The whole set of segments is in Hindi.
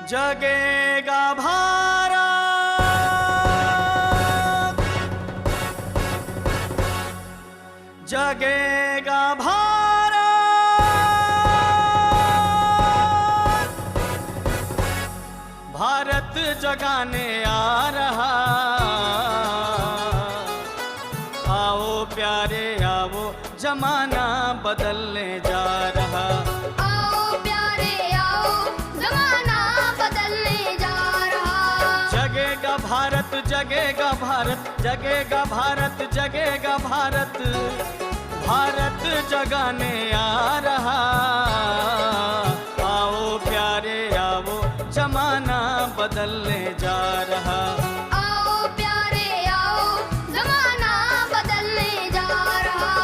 जगेगा भारत, जगेगा भारत, भारत जगाने आ रहा। आओ प्यारे आओ, जमाना बदलने जा रहा। आओ प्यारे आओ, जमाना बदलने जा रहा। जगेगा भारत, जगेगा भारत, जगेगा भारत, जगेगा भारत, भारत जगाने आ रहा। आओ प्यारे आओ, जमाना बदलने जा रहा। आओ प्यारे आओ, जमाना बदलने जा रहा।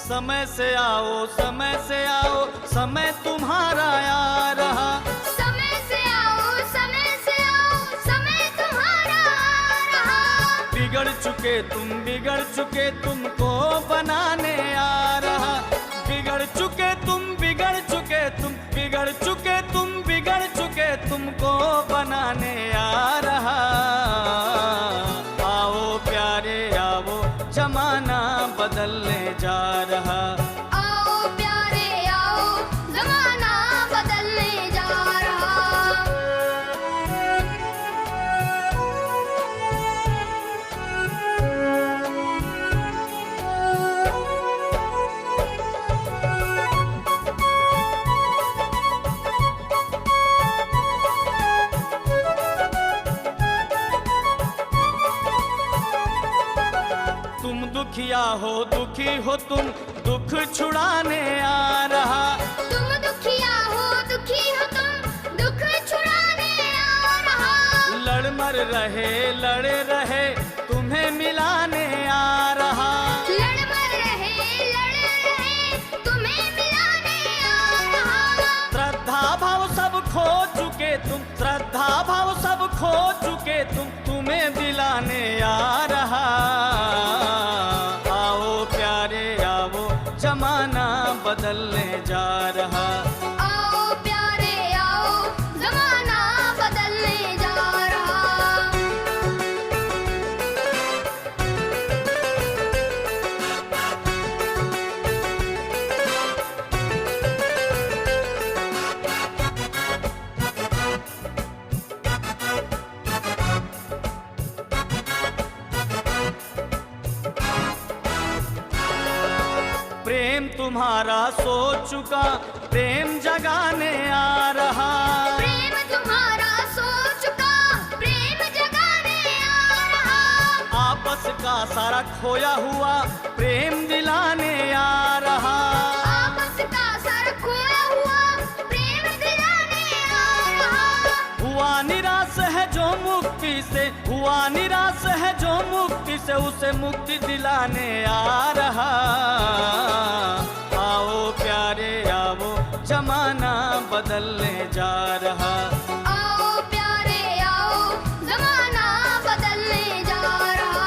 समय से आओ, समय से आओ, समय तुम्हारा आ रहा। समय से आओ, समय से आओ, समय तुम्हारा आ रहा। बिगड़ चुके तुमको बनाने आ रहा। बिगड़ चुके तुम, बिगड़ चुके तुम, बिगड़ चुके तुम, बिगड़ चुके तुमको बनाने आ रहा। आओ प्यारे आओ, जमाना बदलने जा रहा। आओ प्यारे आओ, जमाना बदलने जा रहा। तुम दुखिया हो, दुखी हो तुम, दुख छुड़ाने आ रहा। तुम दुखिया हो, दुखी हो तुम, दुख छुड़ाने आ रहा। लड़ मर रहे, लड़े रहे, तुम्हें मिलाने आ रहा। लड़ मर रहे, लड़े रहे, तुम्हें मिलाने आ रहा। श्रद्धा भाव सब खो चुके तुम, श्रद्धा भाव सब खो चुके तुम, तुम्हें दिलाने आ रहा। आओ प्यारे आओ, जमाना बदलने जा रहा। आओ प्यारे आओ, जमाना बदलने जा रहा। प्रेम तुम्हारा सो चुका, प्रेम जगाने आ रहा। प्रेम तुम्हारा सो चुका, प्रेम जगाने आ रहा। आपस का सारा खोया हुआ, प्रेम दिलाने आ रहा। आपस का सर खोया हुआ, प्रेम दिलाने आ रहा। हुआ निराश है जो मुक्ति से, हुआ निराश है जो मुक्ति से, उसे मुक्ति दिलाने आ रहा। आओ प्यारे आओ, जमाना बदलने जा रहा। आओ प्यारे आओ, जमाना बदलने जा रहा।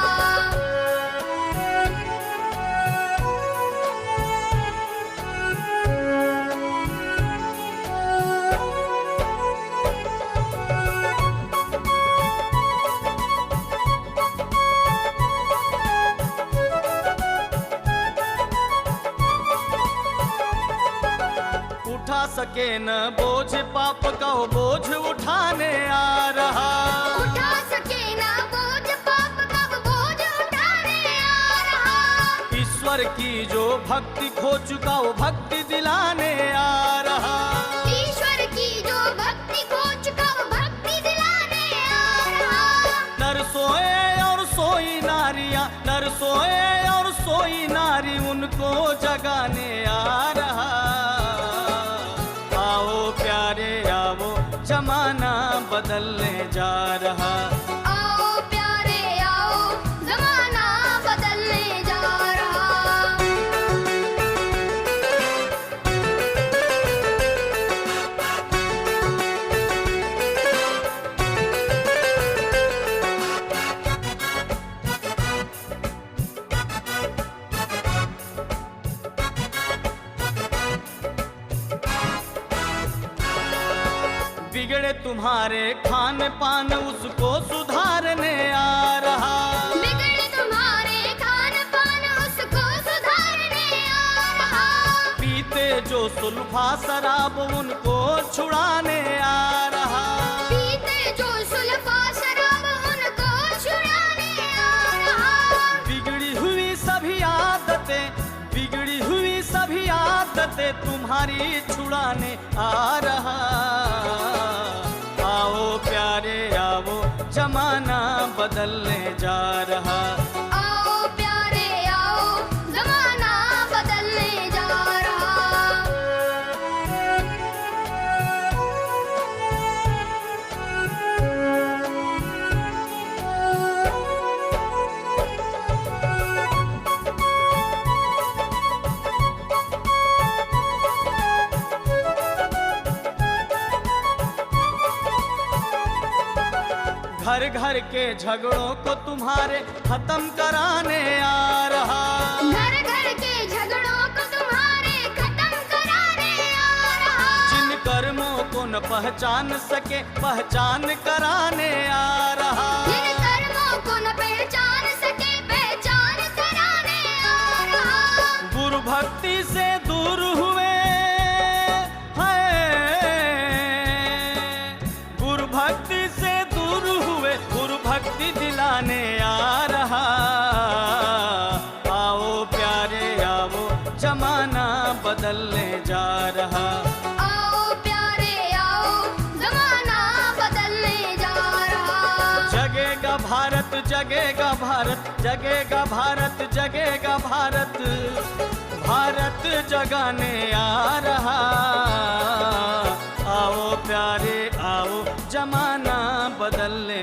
उठा सके न बोझ पाप का, वो बोझ उठाने आ रहा। उठा सके ना बोझ पाप का, वो बोझ उठाने आ रहा। ईश्वर की जो भक्ति खो चुका, वो भक्ति दिलाने आ रहा। ईश्वर की जो भक्ति खो चुका, वो भक्ति दिलाने आ रहा। नर सोए और सोई नारियां, नर सोए और सोई नारी, उनको जगाने आ रहा। आओ प्यारे आओ, जमाना बदलने जा रहा। आओ प्यारे आओ, जमाना बदलने जा रहा। बिगड़े तुम्हारे खान पान उसको सुधारने आ रहा। बिगड़े तुम्हारे खान पान उसको सुधारने आ रहा। पीते जो सुल्फा शराब उनको छुड़ाने आ रहा। पीते जो सुल्फा शराब उनको छुड़ाने आ रहा। बिगड़ी हुई सभी आदतें, बिगड़ी हुई सभी आदतें तुम्हारी छुड़ाने आ रहा। आओ प्यारे आओ, जमाना बदलने जा रहा। आओ प्यारे आओ, जमाना बदलने जा रहा। घर घर के झगड़ों को तुम्हारे खत्म कराने आ रहा। घर घर के झगड़ों को तुम्हारे खत्म कराने आ रहा। जिन कर्मों को न पहचान सके पहचान कराने आ रहा। जिन कर्मों को न पहचान सके पहचान कराने आ रहा। गुरु भक्ति से दूर हुए हैं, गुरु भक्ति से दूर हुए, गुरु भक्ति दिलाने आ रहा। आओ प्यारे आओ, जमाना बदलने जा रहा। आओ प्यारे आओ, जमाना बदलने जा रहा। जगेगा भारत जगेगा भारत, जगेगा भारत जगेगा भारत, भारत जगाने आ रहा। आओ प्यारे आओ, जमाना बदलने